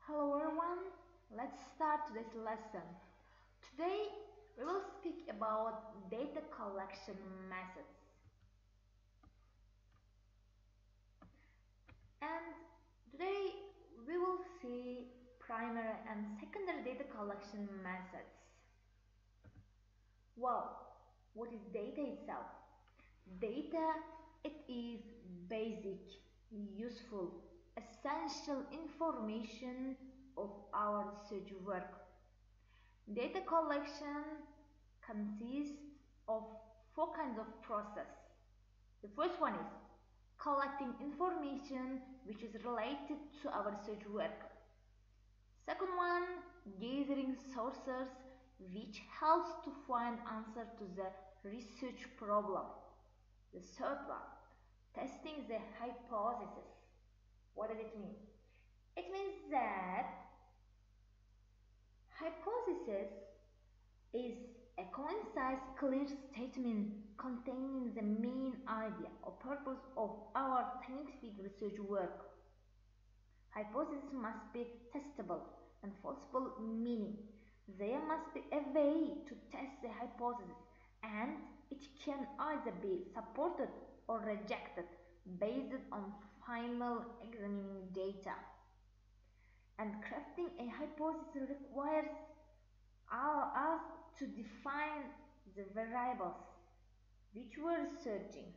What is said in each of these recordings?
Hello everyone, let's start today's lesson. Today we will speak about data collection methods. And today we will see primary and secondary data collection methods. Well, what is data itself? Data, it is basic, useful, essential information of our research work. Data collection consists of four kinds of process. The first one is collecting information which is related to our research work. Second one, gathering sources which helps to find answer to the research problem. The third one, testing the hypothesis. What does it mean? It means that hypothesis is a concise, clear statement containing the main idea or purpose of our scientific research work. Hypothesis must be testable and falsifiable, meaning there must be a way to test the hypothesis, and it can either be supported or rejected based on final examining data. And crafting a hypothesis requires us to define the variables which we're researching,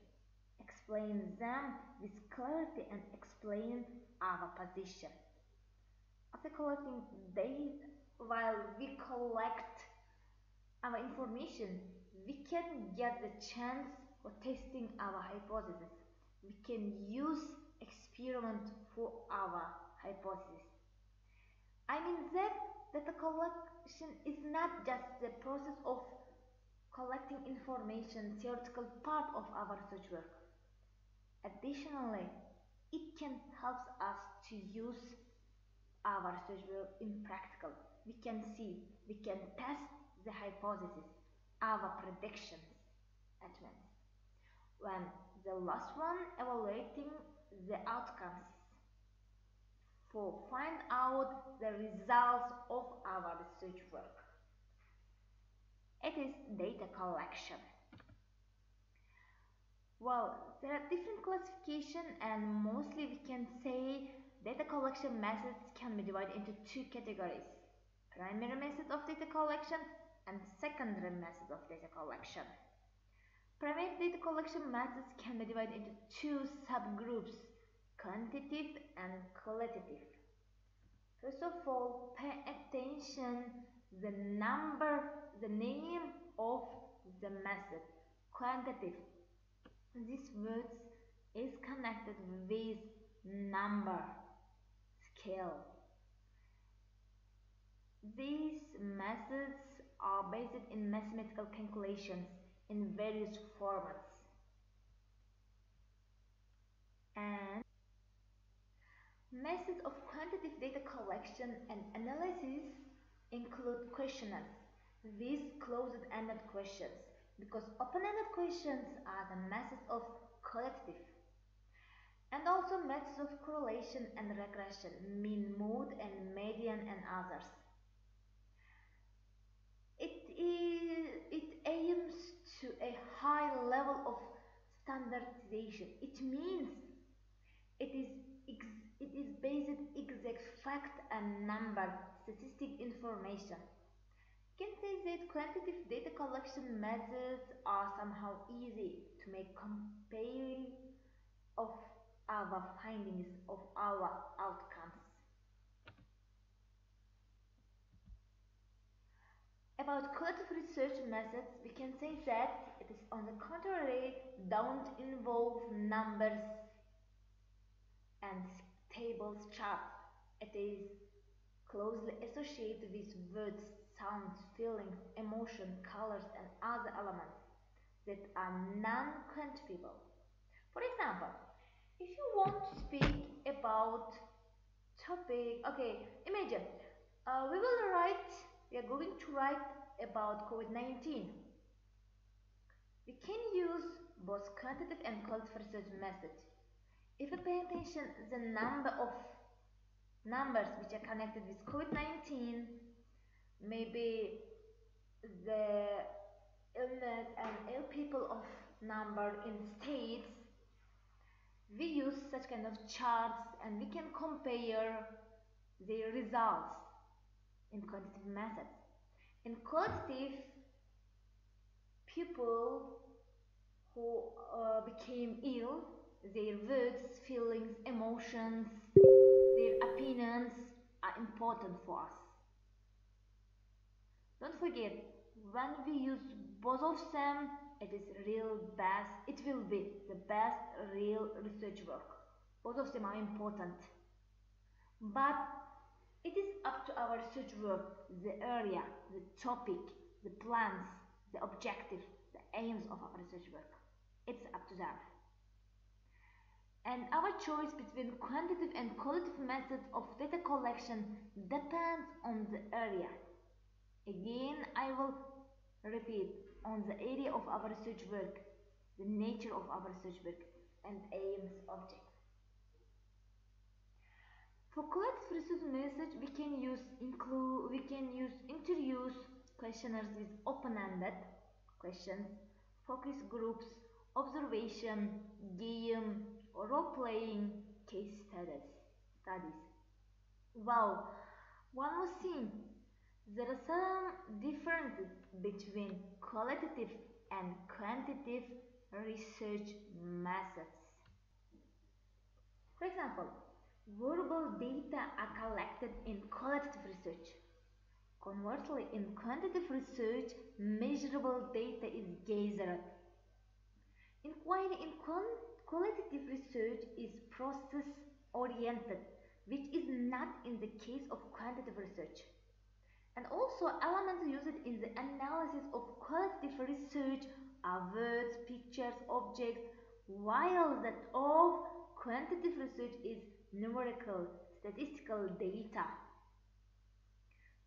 explain them with clarity, and explain our position. After collecting data, while we collect our information, we can get the chance for testing our hypothesis. We can use experiment for our hypothesis. I mean that data collection is not just the process of collecting information, theoretical part of our research work. Additionally, it can help us to use our research work in practical. We can see, we can test the hypothesis, our predictions at once. When the last one, evaluating the outcomes for find out the results of our research work. It is data collection. Well, there are different classification, and mostly we can say data collection methods can be divided into two categories: primary method of data collection and secondary method of data collection. Primary data collection methods can be divided into two subgroups: quantitative and qualitative. First of all, pay attention the name of the method. Quantitative. This word is connected with number, scale. These methods are based in mathematical calculations in various formats. And methods of quantitative data collection and analysis include questionnaires. These closed-ended questions, because open-ended questions are the methods of qualitative. And also methods of correlation and regression, mean mode and median and others. It aims to a high level of standardization. It means it is based exact fact and number, statistic information. You can say that quantitative data collection methods are somehow easy to make comparing of our findings, of our outcomes. About qualitative research methods, we can say that it is on the contrary don't involve numbers and tables, charts. It is closely associated with words, sounds, feelings, emotion, colors, and other elements that are non-quantifiable. For example, if you want to speak about topic, okay, imagine we are going to write about COVID-19. We can use both quantitative and qualitative research methods. If we pay attention the number of numbers which are connected with COVID-19, maybe the illness and ill people of number in states, we use such kind of charts and we can compare their results in quantitative methods. In qualitative, people who became ill, their words, feelings, emotions, their opinions are important for us. Don't forget, when we use both of them, it is real best, it will be the best real research work. Both of them are important. But it is up to our research work, the area, the topic, the plans, the objective, the aims of our research work. It's up to them. And our choice between quantitative and qualitative methods of data collection depends on the area. Again, I will repeat, on the area of our research work, the nature of our research work, and aims, objects. For qualitative research message, we can use introduce questionnaires with open-ended questions, focus groups, observation, game, role-playing, case studies. Wow, one more thing. There are some differences between qualitative and quantitative research methods. For example, verbal data are collected in qualitative research. Conversely, in quantitative research, measurable data is gathered. Inquiry in qualitative research is process oriented, which is not in the case of quantitative research. And also, elements used in the analysis of qualitative research are words, pictures, objects, while that of quantitative research is numerical, statistical data.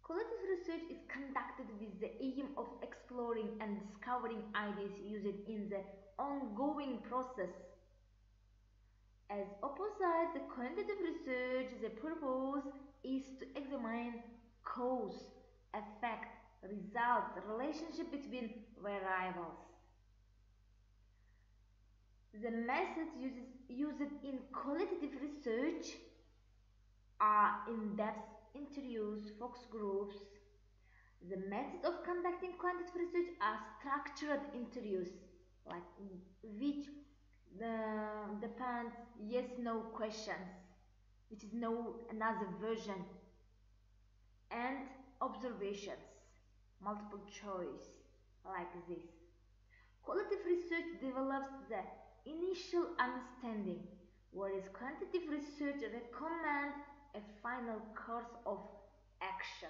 Qualitative research is conducted with the aim of exploring and discovering ideas used in the ongoing process. As opposite the quantitative research, the purpose is to examine cause, effect, results, relationship between variables. The methods used in qualitative research are in-depth interviews, focus groups. The methods of conducting quantitative research are structured interviews, like which depends yes/no questions, which is no another version, and observations, multiple choice, like this. Qualitative research develops the initial understanding, whereas quantitative research recommends a final course of action.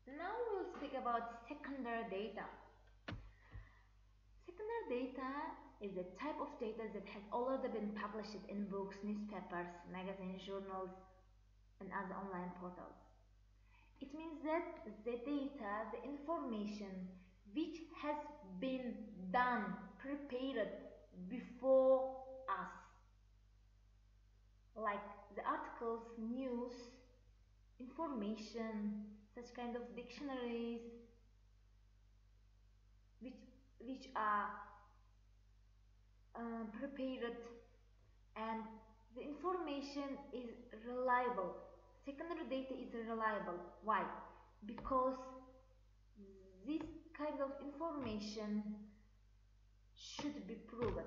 Now we'll speak about secondary data. Secondary data is a type of data that has already been published in books, newspapers, magazines, journals, and other online portals. It means that the data, the information which has been done, prepared before us, like the articles, news, information, such kind of dictionaries, which which are prepared, and the information is reliable. Secondary data is reliable. Why? Because this kind of information should be proven.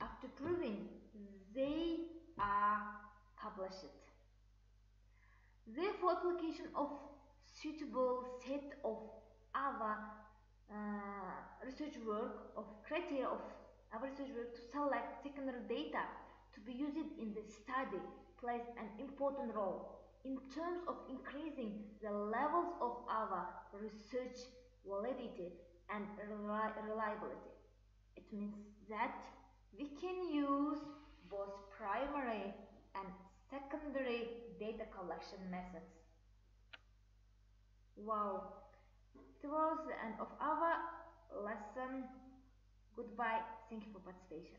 After proving, they are published. Therefore, application of suitable set of other research work, of criteria of our research work to select secondary data to be used in the study plays an important role in terms of increasing the levels of our research validity and reliability. It means that we can use both primary and secondary data collection methods. Wow, it was the end of our lesson. Goodbye. Thank you for participation.